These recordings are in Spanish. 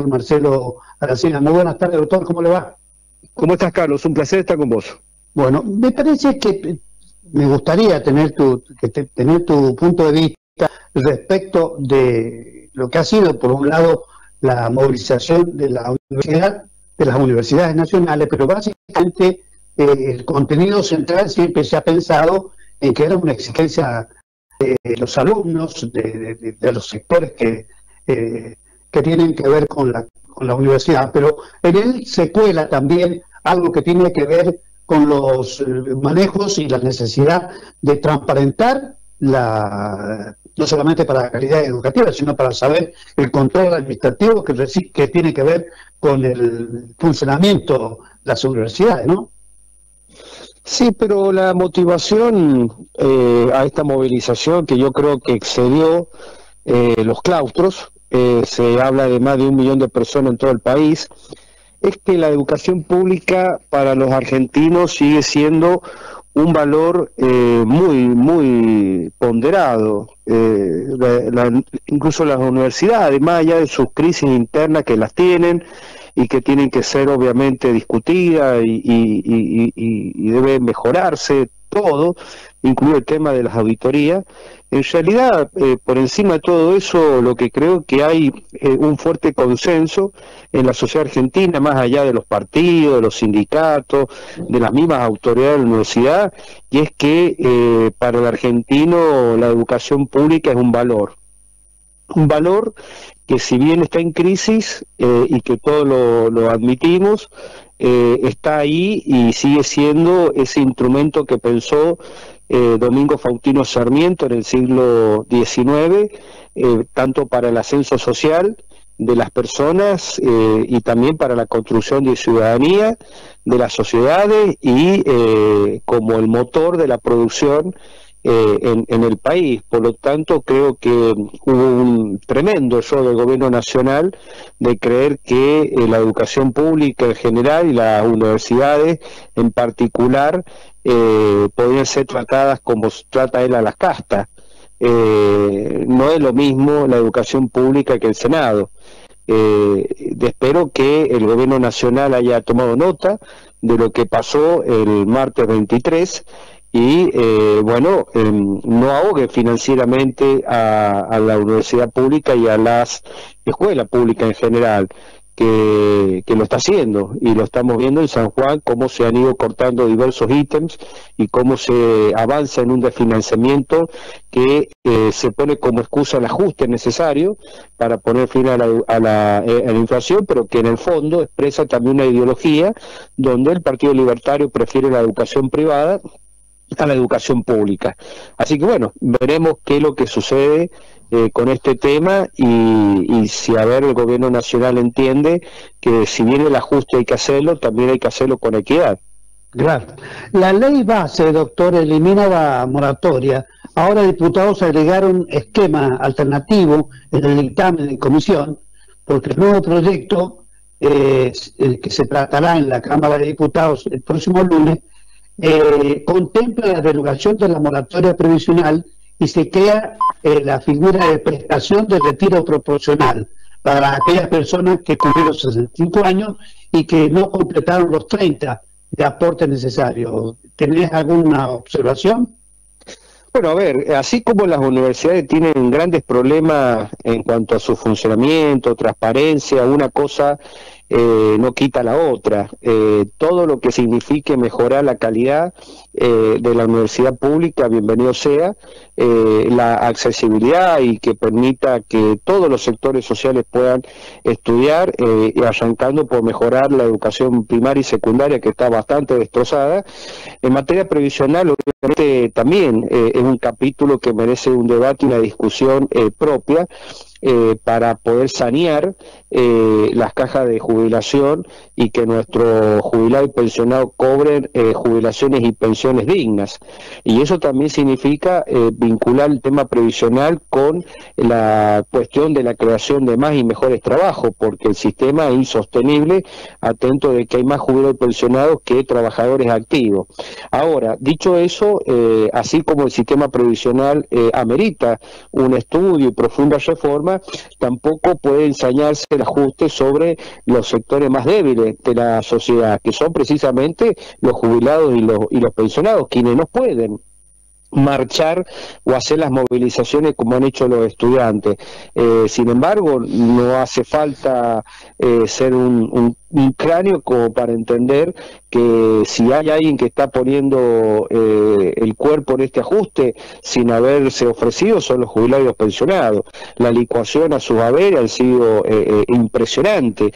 doctor Marcelo Aracena. Muy buenas tardes, doctor, ¿cómo le va? ¿Cómo estás, Carlos? Un placer estar con vos. Bueno, me parece que me gustaría tener tu punto de vista respecto de lo que ha sido, por un lado, la movilización de la universidad, de las universidades nacionales, pero básicamente el contenido central siempre se ha pensado en que era una exigencia de los alumnos, de los sectores que tienen que ver con la universidad, pero en él se cuela también algo que tiene que ver con los manejos y la necesidad de transparentar no solamente para la calidad educativa, sino para saber el control administrativo que tiene que ver con el funcionamiento de las universidades, ¿no? Sí, pero la motivación a esta movilización, que yo creo que excedió los claustros, se habla de más de 1 millón de personas en todo el país, es que la educación pública para los argentinos sigue siendo un valor muy ponderado. Incluso las universidades, más allá de sus crisis internas que las tienen y que tienen que ser obviamente discutidas y debe mejorarse todo, incluido el tema de las auditorías. En realidad, por encima de todo eso, lo que creo que hay un fuerte consenso en la sociedad argentina, más allá de los partidos, de los sindicatos, de las mismas autoridades de la universidad, y es que para el argentino la educación pública es un valor que, si bien está en crisis y que todos lo admitimos, está ahí y sigue siendo ese instrumento que pensó Domingo Faustino Sarmiento en el siglo XIX, tanto para el ascenso social de las personas y también para la construcción de ciudadanía de las sociedades y como el motor de la producción en el país. Por lo tanto, creo que hubo un tremendo error del gobierno nacional de creer que la educación pública en general y las universidades en particular podían ser tratadas como trata él a las castas. No es lo mismo la educación pública que el Senado. Espero que el gobierno nacional haya tomado nota de lo que pasó el martes 23 y no ahogue financieramente a la universidad pública y a las escuelas públicas en general, que lo está haciendo, y lo estamos viendo en San Juan, cómo se han ido cortando diversos ítems y cómo se avanza en un desfinanciamiento que se pone como excusa el ajuste necesario para poner fin a la inflación, pero que en el fondo expresa también una ideología donde el Partido Libertario prefiere la educación privada a la educación pública. Así que bueno, veremos qué es lo que sucede con este tema y si el gobierno nacional entiende que si bien el ajuste hay que hacerlo, también hay que hacerlo con equidad. Claro. La ley base, doctor, elimina la moratoria. Ahora diputados agregaron esquema alternativo en el dictamen en comisión, porque el nuevo proyecto que se tratará en la Cámara de Diputados el próximo lunes contempla la derogación de la moratoria previsional y se crea la figura de prestación de retiro proporcional para aquellas personas que cumplieron 65 años y que no completaron los 30 de aporte necesario. ¿Tenés alguna observación? Bueno, a ver, así como las universidades tienen grandes problemas en cuanto a su funcionamiento, transparencia, una cosa no quita la otra. Todo lo que signifique mejorar la calidad de la universidad pública, bienvenido sea, la accesibilidad y que permita que todos los sectores sociales puedan estudiar, y arrancando por mejorar la educación primaria y secundaria, que está bastante destrozada. En materia previsional, obviamente, también es un capítulo que merece un debate y una discusión propia, para poder sanear las cajas de jubilación y que nuestros jubilados y pensionados cobren jubilaciones y pensiones dignas. Y eso también significa vincular el tema previsional con la cuestión de la creación de más y mejores trabajos, porque el sistema es insostenible, atento de que hay más jubilados y pensionados que trabajadores activos. Ahora, dicho eso, así como el sistema previsional amerita un estudio y profunda reforma, forma tampoco puede ensañarse el ajuste sobre los sectores más débiles de la sociedad, que son precisamente los jubilados y los pensionados, quienes no pueden marchar o hacer las movilizaciones como han hecho los estudiantes. Sin embargo, no hace falta ser un cráneo como para entender que si hay alguien que está poniendo el cuerpo en este ajuste sin haberse ofrecido son los jubilados y los pensionados. La licuación a sus haberes han sido impresionante.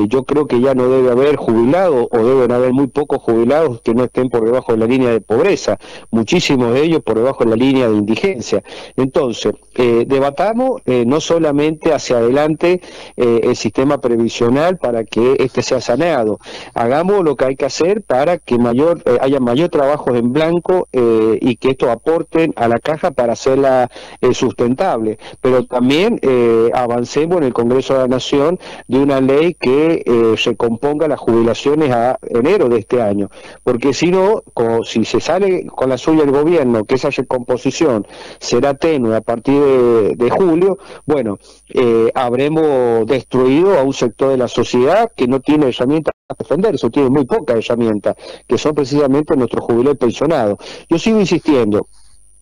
Yo creo que ya no debe haber jubilados o deben haber muy pocos jubilados que no estén por debajo de la línea de pobreza, muchísimos de ellos por debajo de la línea de indigencia. Entonces, debatamos no solamente hacia adelante el sistema previsional para que este sea saneado, hagamos lo que hay que hacer para que haya mayor trabajo en blanco y que esto aporten a la caja para hacerla sustentable, pero también avancemos en el Congreso de la Nación de una ley que recomponga las jubilaciones a enero de este año, porque si no, si se sale con la suya el gobierno, que esa recomposición será tenue a partir de julio, bueno, habremos destruido a un sector de la sociedad que no tiene herramientas para defenderse, tiene muy pocas herramientas, que son precisamente nuestros jubilados y pensionados. Yo sigo insistiendo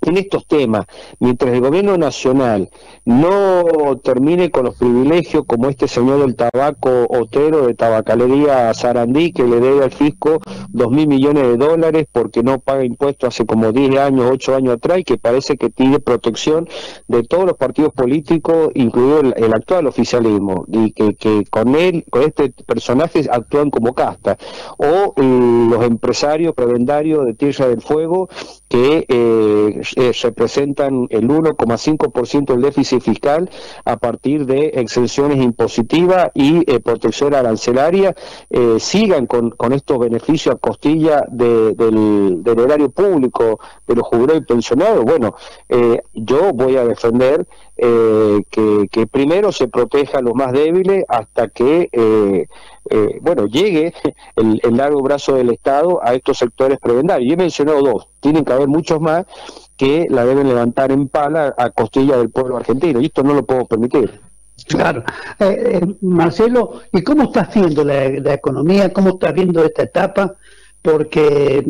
en estos temas, mientras el gobierno nacional no termine con los privilegios como este señor del tabaco Otero de Tabacalería Sarandí, que le debe al fisco 2.000 millones de dólares porque no paga impuestos hace como 10 años, 8 años atrás, y que parece que tiene protección de todos los partidos políticos, incluido el actual oficialismo, y que con este personaje actúan como casta, o los empresarios prebendarios de Tierra del Fuego que representan el 1,5% del déficit fiscal a partir de exenciones impositivas y protección arancelaria, sigan con estos beneficios a costilla del erario público de los jubilados y pensionados. Bueno, yo voy a defender que primero se proteja a los más débiles hasta que llegue el largo brazo del Estado a estos sectores prebendarios. Yo he mencionado dos, tienen que haber muchos más que la deben levantar en pala a costilla del pueblo argentino, y esto no lo podemos permitir. Claro. Marcelo, ¿y cómo estás viendo la economía? ¿Cómo estás viendo esta etapa? Porque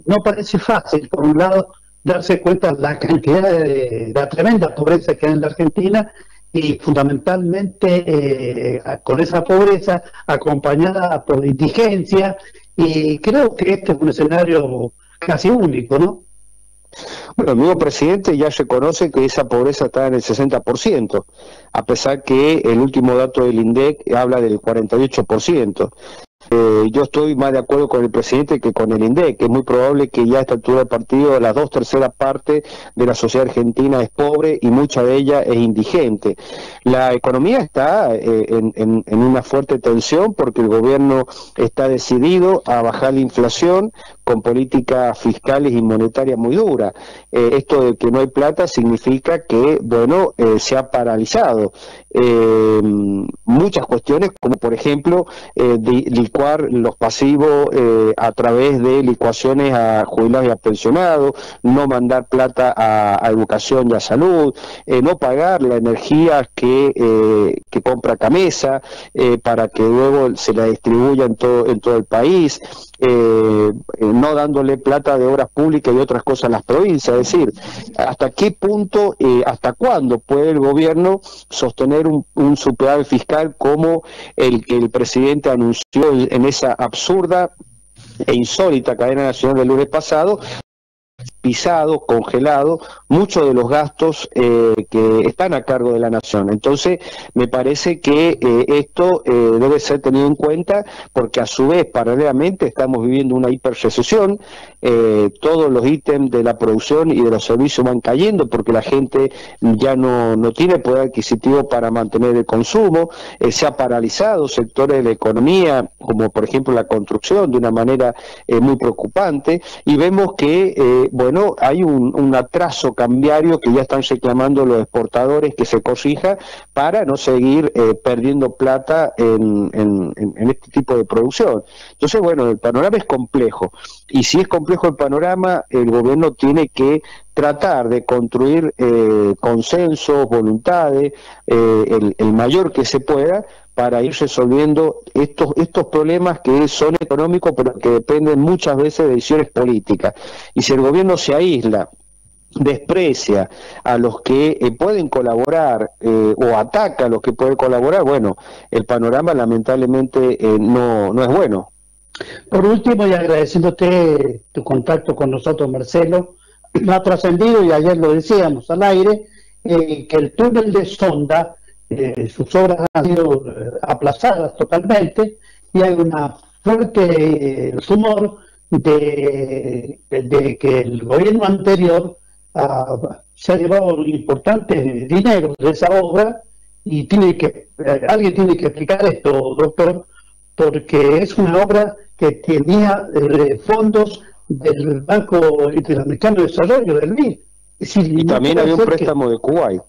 no parece fácil, por un lado, darse cuenta de la cantidad de la tremenda pobreza que hay en la Argentina, y fundamentalmente con esa pobreza acompañada por indigencia, y creo que este es un escenario casi único, ¿no? Bueno, el nuevo presidente ya reconoce que esa pobreza está en el 60%, a pesar que el último dato del INDEC habla del 48%. Yo estoy más de acuerdo con el presidente que con el INDEC, que es muy probable que ya a esta altura del partido las 2/3 partes de la sociedad argentina es pobre y mucha de ella es indigente. La economía está en una fuerte tensión porque el gobierno está decidido a bajar la inflación con políticas fiscales y monetarias muy duras. Esto de que no hay plata significa que, bueno, se ha paralizado muchas cuestiones, como por ejemplo licuar los pasivos a través de licuaciones a jubilados y a pensionados, no mandar plata a educación y a salud, no pagar la energía que compra Camesa para que luego se la distribuya en todo el país, no dándole plata de obras públicas y otras cosas a las provincias. Es decir, hasta qué punto, hasta cuándo puede el gobierno sostener un superávit fiscal como el que el presidente anunció en esa absurda e insólita cadena nacional del lunes pasado, pisado, congelado muchos de los gastos que están a cargo de la nación. Entonces me parece que esto debe ser tenido en cuenta, porque a su vez paralelamente estamos viviendo una hiperrecesión, todos los ítems de la producción y de los servicios van cayendo porque la gente ya no tiene poder adquisitivo para mantener el consumo, se ha paralizado sectores de la economía como por ejemplo la construcción de una manera muy preocupante, y vemos que hay un atraso cambiario que ya están reclamando los exportadores que se corrija para no seguir perdiendo plata en este tipo de producción. Entonces, bueno, el panorama es complejo, y si es complejo complejo el panorama, el gobierno tiene que tratar de construir consensos, voluntades, el mayor que se pueda, para ir resolviendo estos problemas que son económicos, pero que dependen muchas veces de decisiones políticas. Y si el gobierno se aísla, desprecia a los que pueden colaborar o ataca a los que pueden colaborar, bueno, el panorama lamentablemente no es bueno. Por último, y agradeciéndote tu contacto con nosotros, Marcelo, no ha trascendido, y ayer lo decíamos al aire, que el túnel de sonda, sus obras han sido aplazadas totalmente, y hay una fuerte rumor de que el gobierno anterior se ha llevado importantes dinero de esa obra, y alguien tiene que explicar esto, doctor, porque es una obra que tenía fondos del Banco Interamericano de Desarrollo, del BID. Y también había un préstamo de Kuwait.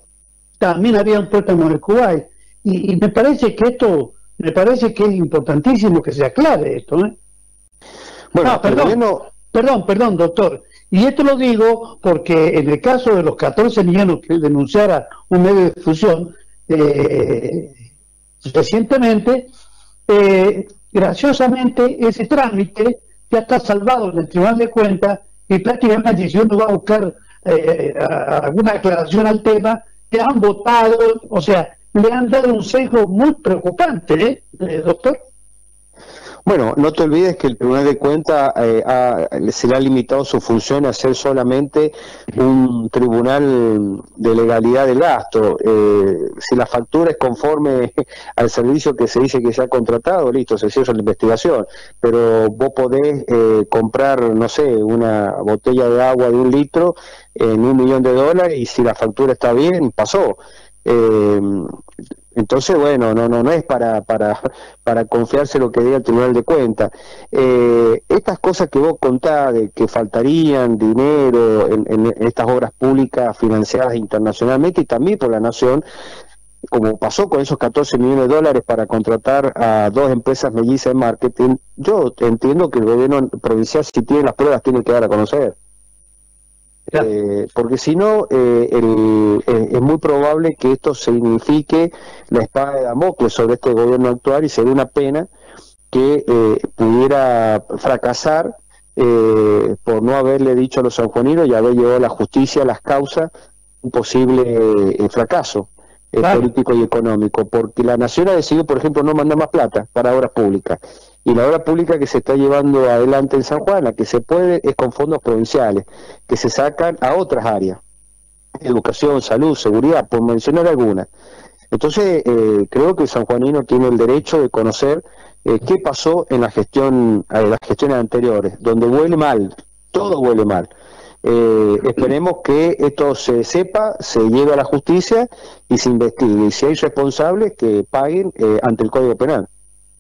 También había un préstamo de Kuwait. Y me parece que es importantísimo que se aclare esto, ¿eh? Bueno, perdón, doctor. Y esto lo digo porque en el caso de los 14 millones que denunciara un medio de difusión recientemente, graciosamente ese trámite ya está salvado en el Tribunal de Cuentas, y prácticamente si uno va a buscar alguna aclaración al tema, le han votado, o sea, le han dado un sesgo muy preocupante, doctor. Bueno, no te olvides que el Tribunal de Cuentas se le ha limitado su función a ser solamente un tribunal de legalidad del gasto. Si la factura es conforme al servicio que se dice que se ha contratado, listo, se cierra la investigación. Pero vos podés comprar, no sé, una botella de agua de 1 litro en $1 millón, y si la factura está bien, pasó. Entonces, bueno, no es para confiarse lo que diga el Tribunal de Cuentas. Estas cosas que vos contás de que faltarían dinero en estas obras públicas financiadas internacionalmente y también por la Nación, como pasó con esos $14 millones para contratar a 2 empresas mellizas de marketing, yo entiendo que el gobierno provincial, si tiene las pruebas, tiene que dar a conocer. Porque si no, es muy probable que esto signifique la espada de Damocles sobre este gobierno actual, y sería una pena que pudiera fracasar por no haberle dicho a los sanjuaninos y haber llevado a la justicia las causas un posible fracaso político y económico, porque la Nación ha decidido, por ejemplo, no mandar más plata para obras públicas, y la obra pública que se está llevando adelante en San Juan, la que se puede, es con fondos provinciales, que se sacan a otras áreas, educación, salud, seguridad, por mencionar algunas. Entonces, creo que el sanjuanino tiene el derecho de conocer qué pasó en las gestiones anteriores, donde huele mal, todo huele mal. Esperemos que esto se sepa, se lleve a la justicia y se investigue, y si hay responsables que paguen ante el Código Penal.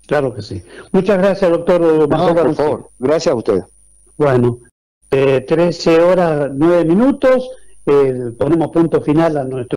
Claro que sí. Muchas gracias, doctor. No, por favor. Gracias a usted. Bueno, 13 horas 9 minutos, ponemos punto final a nuestro